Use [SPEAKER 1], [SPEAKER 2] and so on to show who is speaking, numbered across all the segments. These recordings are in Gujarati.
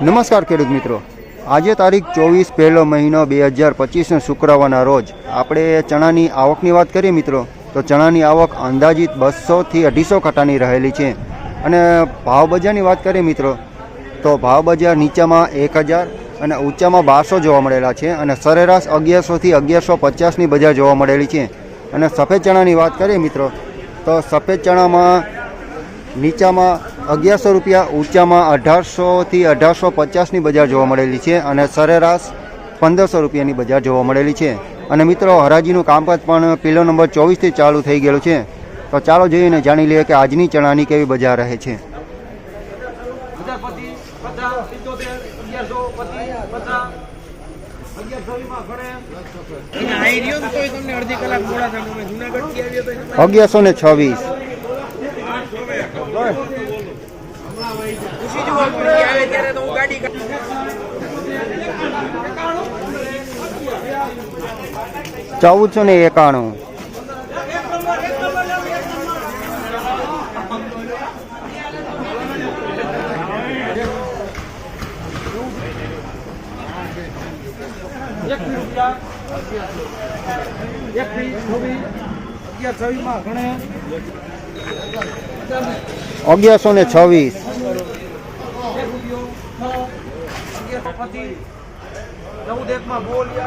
[SPEAKER 1] નમસ્કાર ખેડૂત મિત્રો, આજે તારીખ 24 પહેલો મહિનો 2025 શુક્રવારના રોજ આપણે ચણાની આવકની વાત કરીએ મિત્રો તો ચણાની આવક અંદાજિત 200 થી 250 કટ્ટાની રહેલી છે. અને ભાવ બજારની વાત કરીએ મિત્રો તો ભાવ બજાર નીચામાં 1000 અને ઊંચામાં 1200 જોવા મળેલા છે અને સરેરાશ 1100 થી 1150ની બજાર જોવા મળેલી છે. અને સફેદ ચણાની વાત કરીએ મિત્રો તો સફેદ ચણામાં નીચામાં 1100 રૂપિયા, ઊંચામાં 1800 થી 1850ની બજાર જોવા મળેલી છે અને સરેરાશ 1500 રૂપિયાની બજાર જોવા મળેલી છે. અને મિત્રો હરાજીનું કામકાજ પણ પહેલો નંબર 24થી ચાલુ થઈ ગયેલું છે. તો ચાલો જોઈને જાણી લઈએ કે આજની ચણાની કેવી બજાર રહે છે. અગિયારસો ને 26 1491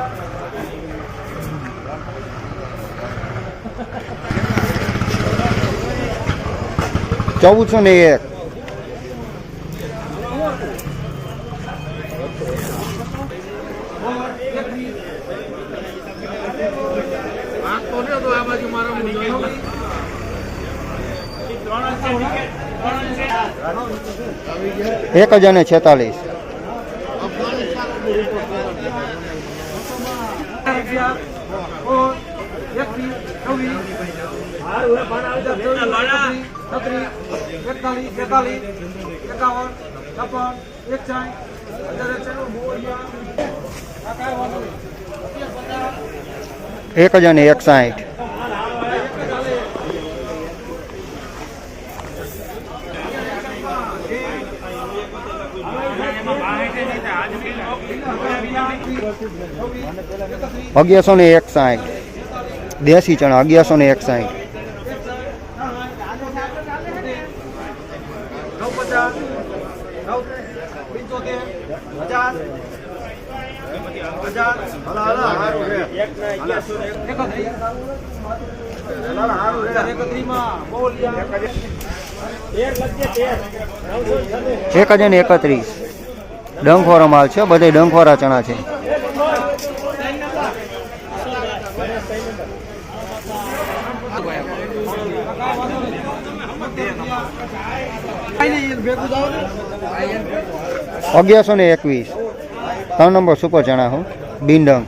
[SPEAKER 1] 1126 1401 1046 1061 1161 દેશી ચણા 1161 1031 ડંખોરા માલ છે, બધે ડંખોરા ચણા છે. $1121 3 નંબર સુપર ચણા હું બિંડંગ